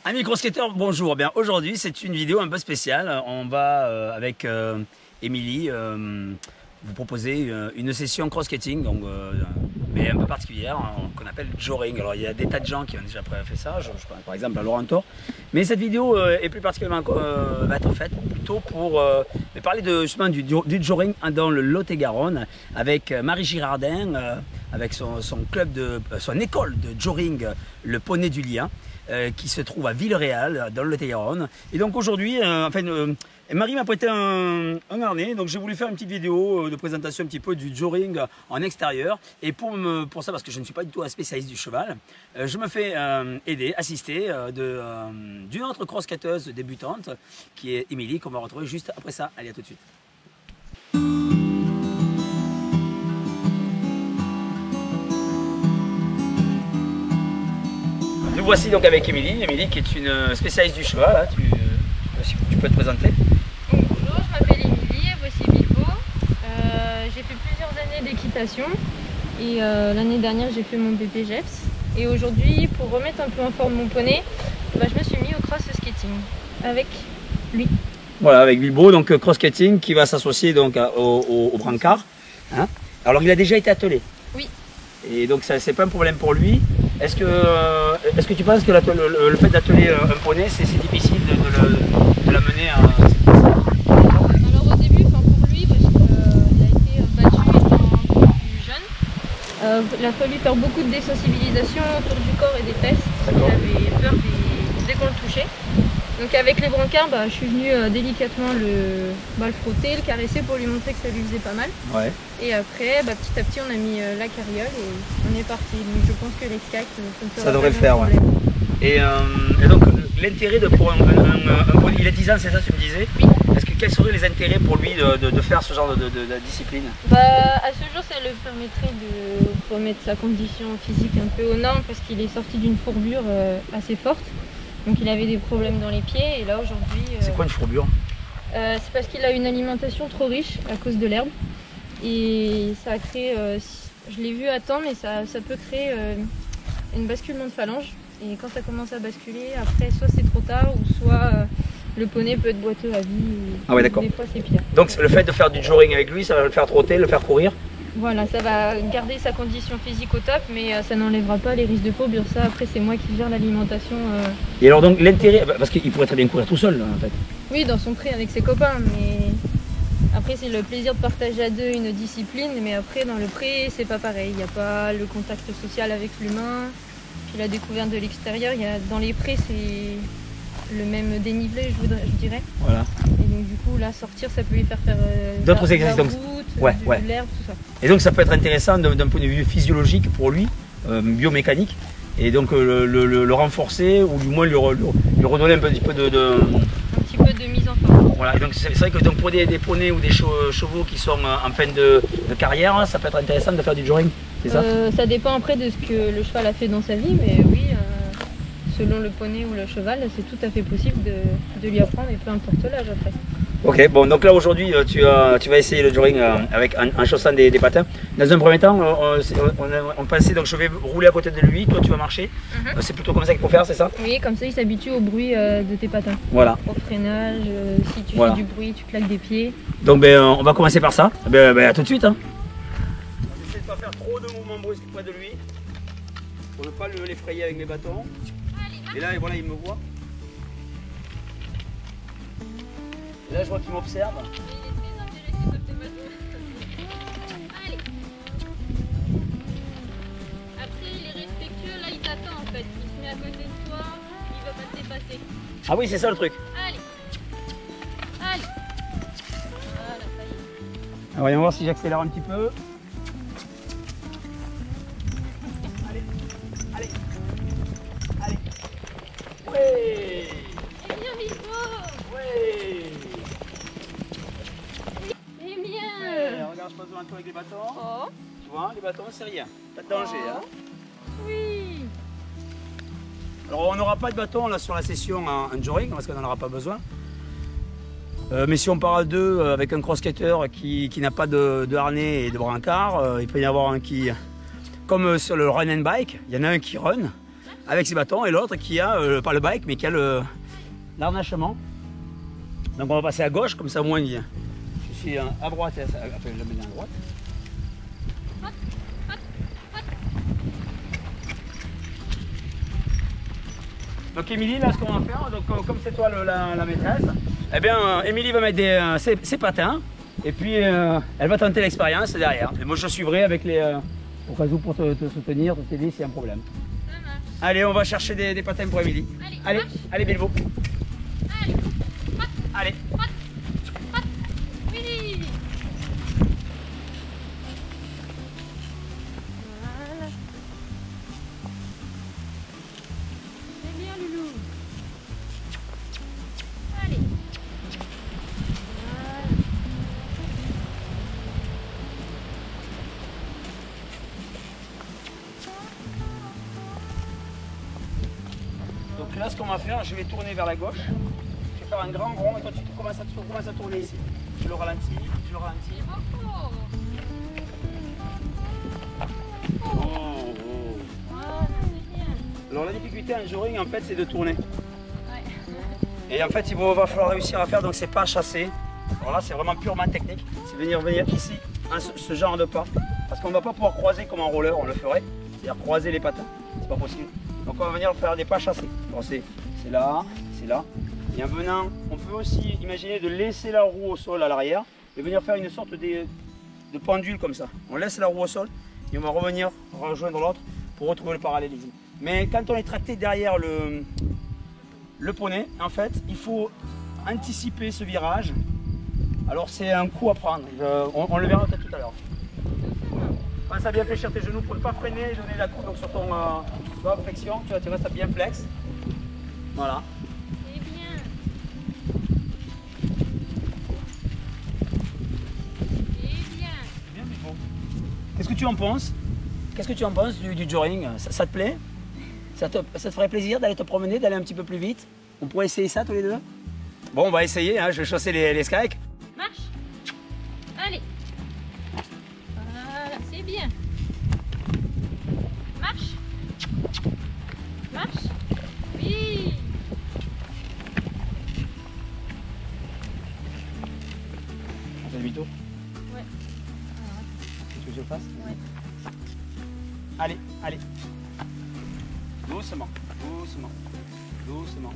Amis crossketters, bonjour. Bien, aujourd'hui, c'est une vidéo un peu spéciale. On va avec Émilie vous proposer une session cross-skating, donc mais un peu particulière, qu'on appelle joring. Alors, il y a des tas de gens qui ont déjà fait ça. Je pense par exemple à Laurent Thor. Mais cette vidéo est plus particulièrement va être faite plutôt pour parler justement du joring dans le Lot-et-Garonne avec Marie Girardin, avec son école de joring, le Poney du Lien. Qui se trouve à Villeréal, dans le Lot-et-Garonne. Et donc aujourd'hui, Marie m'a prêté un harnais, donc j'ai voulu faire une petite vidéo de présentation un petit peu du joring en extérieur. Et pour ça, parce que je ne suis pas du tout un spécialiste du cheval, je me fais assister d'une autre cross-skatteuse débutante, qui est Émilie, qu'on va retrouver juste après ça. Allez, à tout de suite. Nous voici donc avec Émilie, qui est une spécialiste du cheval. Hein. Tu peux te présenter? Bonjour, je m'appelle Émilie, voici Bilbo. J'ai fait plusieurs années d'équitation et l'année dernière j'ai fait mon BPGEPS. Et aujourd'hui, pour remettre un peu en forme mon poney, je me suis mis au cross-skating avec lui. Voilà, avec Bilbo, donc cross-skating qui va s'associer donc au brancard. Hein. Alors il a déjà été attelé? Oui. Et donc c'est pas un problème pour lui. Est-ce que tu penses que le fait d'atteler un poney, c'est difficile de l'amener à cette place-là? Alors au début, pour lui, parce qu'il a été battu étant plus jeune, il a fallu faire beaucoup de désensibilisation autour du corps et des fesses. Il avait peur dès qu'on le touchait. Donc avec les brancards, je suis venue délicatement le frotter, le caresser pour lui montrer que ça lui faisait pas mal. Ouais. Et après, petit à petit, on a mis la carriole et on est parti. Donc je pense que les skates, ça devrait le faire. Ouais. Et donc l'intérêt pour un poney, il a 10 ans, c'est ça, tu me disais? Oui. Quels seraient les intérêts pour lui de faire ce genre de discipline? À ce jour, ça le permettrait de remettre sa condition physique un peu aux normes parce qu'il est sorti d'une fourbure assez forte. Donc il avait des problèmes dans les pieds et là aujourd'hui... C'est quoi une fourbure? C'est parce qu'il a une alimentation trop riche à cause de l'herbe. Et ça a créé, je l'ai vu à temps, mais ça peut créer un basculement de phalange. Et quand ça commence à basculer, après soit c'est trop tard ou soit le poney peut être boiteux à vie. Ah ouais, d'accord. Des fois c'est pire. Donc le fait de faire du joring avec lui, ça va le faire trotter, le faire courir? Voilà, ça va garder sa condition physique au top, mais ça n'enlèvera pas les risques de fourbure. Ça, après, c'est moi qui gère l'alimentation. Et alors, donc, l'intérêt, parce qu'il pourrait très bien courir tout seul, en fait. Oui, dans son pré avec ses copains, mais après, c'est le plaisir de partager à deux une discipline, mais après, dans le pré, c'est pas pareil. Il n'y a pas le contact social avec l'humain, puis la découverte de l'extérieur. Dans les prés, c'est le même dénivelé, je dirais. Voilà. Et donc, du coup, là, sortir, ça peut lui faire d'autres exercices. De l'herbe, tout ça. Et donc ça peut être intéressant d'un point de vue physiologique pour lui, biomécanique, et donc le renforcer ou du moins lui redonner un petit peu de mise en forme. Voilà, et donc c'est vrai que donc, pour des poneys ou des chevaux qui sont en fin de carrière, ça peut être intéressant de faire du joring, c'est ça? Ça dépend après de ce que le cheval a fait dans sa vie, mais oui, selon le poney ou le cheval, c'est tout à fait possible de lui apprendre, et peu importe l'âge après. Ok, bon, donc là aujourd'hui tu vas essayer le joring en chaussant des patins. Dans un premier temps, on pensait, donc je vais rouler à côté de lui, toi tu vas marcher. C'est plutôt comme ça qu'il faut faire, c'est ça? Oui, comme ça il s'habitue au bruit de tes patins. Voilà. Au freinage, si tu fais du bruit, tu claques des pieds. Donc on va commencer par ça. À tout de suite. Hein. On essaie de ne pas faire trop de mouvements brusques près de lui, pour ne pas l'effrayer avec mes bâtons. Et là, voilà, il me voit. Et là, je vois qu'il m'observe. Il est très intéressé par tes bâtons. Allez. Après, il est respectueux, là, il t'attend en fait. Il se met à côté de toi, il va pas te dépasser. Ah oui, c'est ça le truc. Allez. Allez. Voilà, ça y est. Alors, voyons voir si j'accélère un petit peu. Allez. Allez. Allez. Ouais. C'est bien, Bilbo. Ouais. C'est bien. Regarde, je passe devant toi avec les bâtons. Oh. Tu vois, les bâtons, c'est rien. Pas de danger. Oh. Hein. Oui. Alors, on n'aura pas de bâton là sur la session en joring parce qu'on n'en aura pas besoin. Mais si on part à deux avec un cross-skater qui n'a pas de harnais et de brancard, il peut y en avoir un qui, comme sur le run and bike, il y en a un qui run avec ses bâtons et l'autre qui a, pas le bike, mais qui a l'harnachement. Donc on va passer à gauche, comme ça au moins je suis à droite, après je la mets à droite. Donc Émilie, là ce qu'on va faire, donc, comme c'est toi la maîtresse, eh bien Émilie va mettre ses patins et puis elle va tenter l'expérience derrière. Et moi je suivrai avec au cas où pour te soutenir, te t'aider s'il y a un problème. Allez, on va chercher des patins pour Émilie. Allez Bilbo. Allez. Donc là, ce qu'on va faire, je vais tourner vers la gauche. Je vais faire un grand rond et toi tu commences à tourner ici. Je le ralentis, je le ralentis. Alors la difficulté en joring, en fait, c'est de tourner. Et en fait, il va falloir réussir à faire, donc c'est pas chasser. Alors là, c'est vraiment purement technique. C'est venir ici, ce genre de pas. Parce qu'on ne va pas pouvoir croiser comme en roller, on le ferait. C'est-à-dire croiser les patins, c'est pas possible. Donc on va venir faire des pas chassés. Alors c'est là, c'est là. Et en venant, on peut aussi imaginer de laisser la roue au sol à l'arrière et venir faire une sorte de pendule comme ça. On laisse la roue au sol et on va revenir rejoindre l'autre pour retrouver le parallélisme. Mais quand on est tracté derrière le poney, en fait, il faut anticiper ce virage. Alors c'est un coup à prendre. On le verra peut-être tout à l'heure. Pense à bien fléchir tes genoux pour ne pas freiner et donner la coupe donc sur ton flexion. Tu restes bien flex. Voilà. C'est bien. C'est bien. Bien, mais bon. Qu'est-ce que tu en penses? Qu'est-ce que tu en penses du joring? Ça te plaît? Ça te ferait plaisir d'aller te promener, d'aller un petit peu plus vite? On pourrait essayer ça tous les deux? Bon, on va essayer, hein. Je vais chausser les skikes. Marche. Allez. Voilà, c'est bien. Marche. Marche. Oui. On fait demi-tour? Ouais. Qu'est-ce que je fasse? Ouais. Allez, allez. Doucement, doucement, doucement,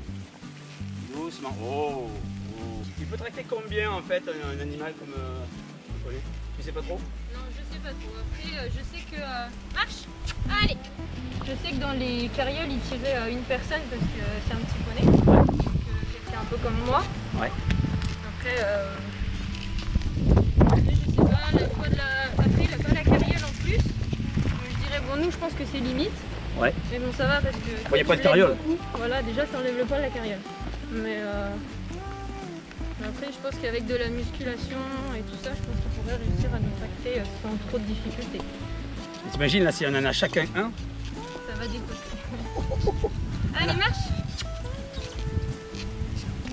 doucement. Oh, oh. Il peut tracter combien en fait un animal comme un poney? Tu sais pas trop? Non, je sais pas trop. Après, je sais que... Marche. Allez. Je sais que dans les carrioles, ils tiraient une personne parce que c'est un petit poney. Donc, c'est un peu comme moi. Ouais. Après, je sais pas, après, il a pas la carriole en plus. Donc, je dirais, bon, nous, je pense que c'est limite. Ouais. Mais bon, ça va parce que... Il n'y a pas de carriole. Voilà, déjà, ça enlève le poids de la carriole. Mais après, je pense qu'avec de la musculation et tout ça, je pense qu'on pourrait réussir à nous tracter sans trop de difficultés. T'imagines là si on en a chacun un? Ça va décocher. Allez, marche!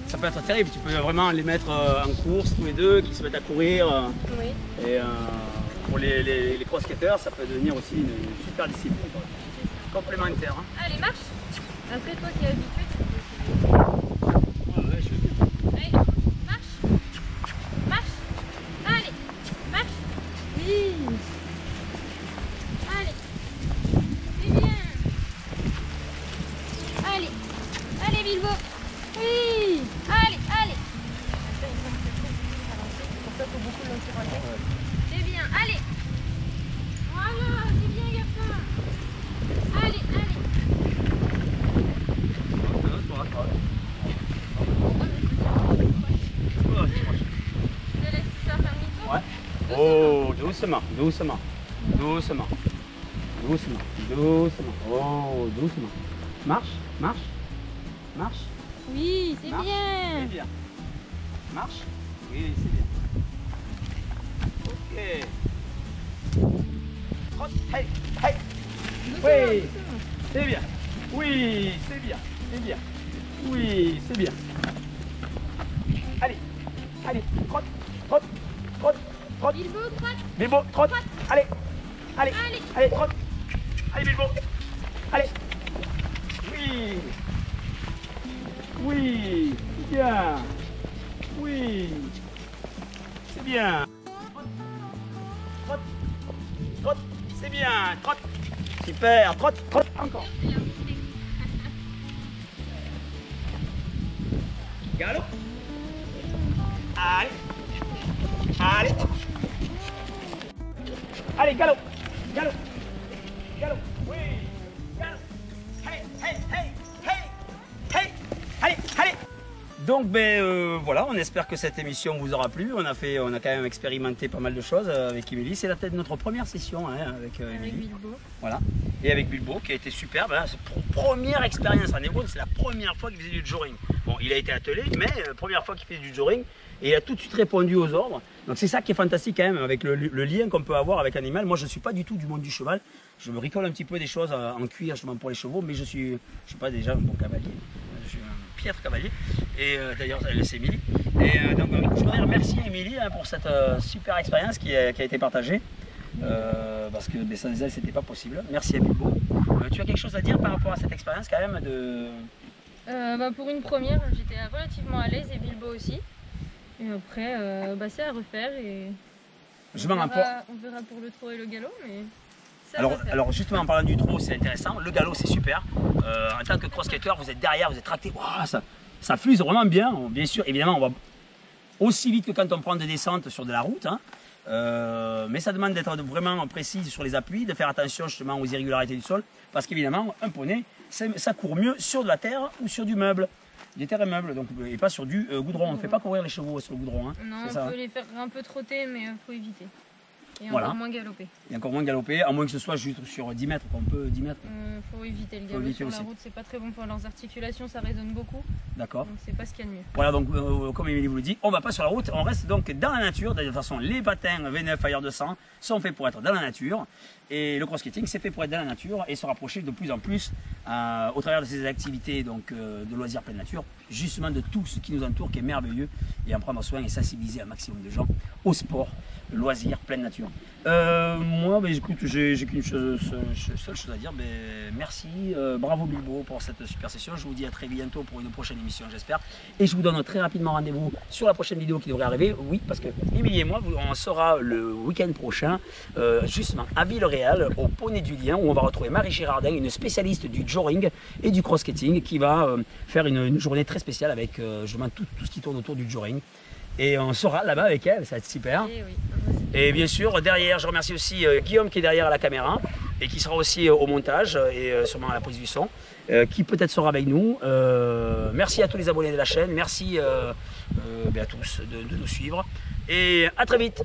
Ça peut être terrible, tu peux vraiment les mettre en course tous les deux, qui se mettent à courir. Oui. Et pour les cross-skaters, ça peut devenir aussi une super discipline. Complémentaire. Hein. Allez, marche! Après, toi qui es habitué, tu peux essayer. Ouais, je vais bien. Allez, marche! Marche! Allez! Marche! Oui! Allez! C'est bien! Allez! Allez, Bilbo! Oui! Allez, allez! C'est pour ça qu'il faut beaucoup l'encourager. C'est bien! Allez! Voilà! C'est bien, garçon! Allez, allez! Je te laisse faire un demi-tour. Ouais. Oh, doucement, doucement, doucement, doucement, doucement. Oh, doucement. Marche, marche, marche. Oui, c'est Marche. bien. C'est bien. Marche. Oui, c'est bien. Ok. Trotte. Hey, hey. Oui, c'est bien. Oui, c'est bien. C'est bien. Oui, c'est bien. Allez. Bilbo, trotte. Allez. Allez. Allez, trotte. Allez, Bilbo. Allez. Oui. Oui. Bien. Oui. C'est bien. Trotte. Trotte. C'est bien. Trotte. Super. Trotte. Trotte. Encore. Galop. Allez. Allez. Allez, galop. Galop. Galop. Oui. Galop. Hey, hey, hey, hey, hey. Allez, allez. Donc, voilà, on espère que cette émission vous aura plu. On a quand même expérimenté pas mal de choses avec Émilie. C'est peut-être notre première session hein, avec Émilie. Bilbo. Voilà. Et avec Bilbo qui a été superbe. Hein. C'est première expérience en Hébreu, c'est la première fois qu'il faisait du joring. Bon, il a été attelé, mais première fois qu'il fait du joring. Et il a tout de suite répondu aux ordres. Donc c'est ça qui est fantastique quand même avec le lien qu'on peut avoir avec l'animal. Moi je ne suis pas du tout du monde du cheval. Je me bricole un petit peu des choses en cuir justement pour les chevaux, mais je suis pas déjà un bon cavalier. Je suis un piètre cavalier. Et d'ailleurs c'est Émilie. Et donc je voudrais remercier Émilie hein, pour cette super expérience qui a été partagée. Parce que sans elle c'était pas possible. Merci à Bilbo. Tu as quelque chose à dire par rapport à cette expérience quand même Pour une première, j'étais relativement à l'aise et Bilbo aussi. Et après, c'est à refaire et on verra pour le trot et le galop. Mais alors justement en parlant du trot, c'est intéressant. Le galop c'est super. En tant que cross-skater, vous êtes derrière, vous êtes tracté. Wow, ça fuse vraiment bien. Bien sûr, évidemment, on va aussi vite que quand on prend des descentes sur de la route. Hein. Mais ça demande d'être vraiment précis sur les appuis, de faire attention justement aux irrégularités du sol, parce qu'évidemment, un poney, ça court mieux sur de la terre ou sur du meuble, des terrains meubles, donc, et pas sur du goudron. On ne fait pas courir les chevaux sur le goudron. Hein. Non, on peut les faire un peu trotter, mais il faut éviter. Et voilà. Encore moins galoper. Et encore moins galoper, à moins que ce soit juste sur 10 mètres, qu'on peut 10 mètres. Faut éviter le galop sur la route, c'est pas très bon pour leurs articulations, ça résonne beaucoup. D'accord. Donc c'est pas ce qu'il y a de mieux. Voilà, donc comme Émilie vous le dit, on va pas sur la route, on reste donc dans la nature. De toute façon, les patins V9 Fire 200 sont faits pour être dans la nature. Et le cross-skating, c'est fait pour être dans la nature et se rapprocher de plus en plus au travers de ces activités donc, de loisirs pleine nature, justement de tout ce qui nous entoure, qui est merveilleux, et en prendre soin et sensibiliser un maximum de gens au sport, loisirs pleine nature. Moi, écoute, j'ai qu'une seule chose à dire. Merci, bravo Bilbo pour cette super session. Je vous dis à très bientôt pour une prochaine émission, j'espère. Et je vous donne très rapidement rendez-vous sur la prochaine vidéo qui devrait arriver. Oui, parce que Émilie et moi, on sera le week-end prochain, justement à Villeréal, au Poney du Lien, où on va retrouver Marie Girardin, une spécialiste du joring et du cross-skating, qui va faire une journée très spéciale avec justement tout ce qui tourne autour du joring. Et on sera là-bas avec elle, ça va être super. Et bien sûr, derrière, je remercie aussi Guillaume qui est derrière la caméra et qui sera aussi au montage et sûrement à la prise du son, qui peut-être sera avec nous. Merci à tous les abonnés de la chaîne, merci à tous de nous suivre et à très vite.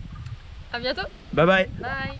À bientôt. Bye bye. Bye.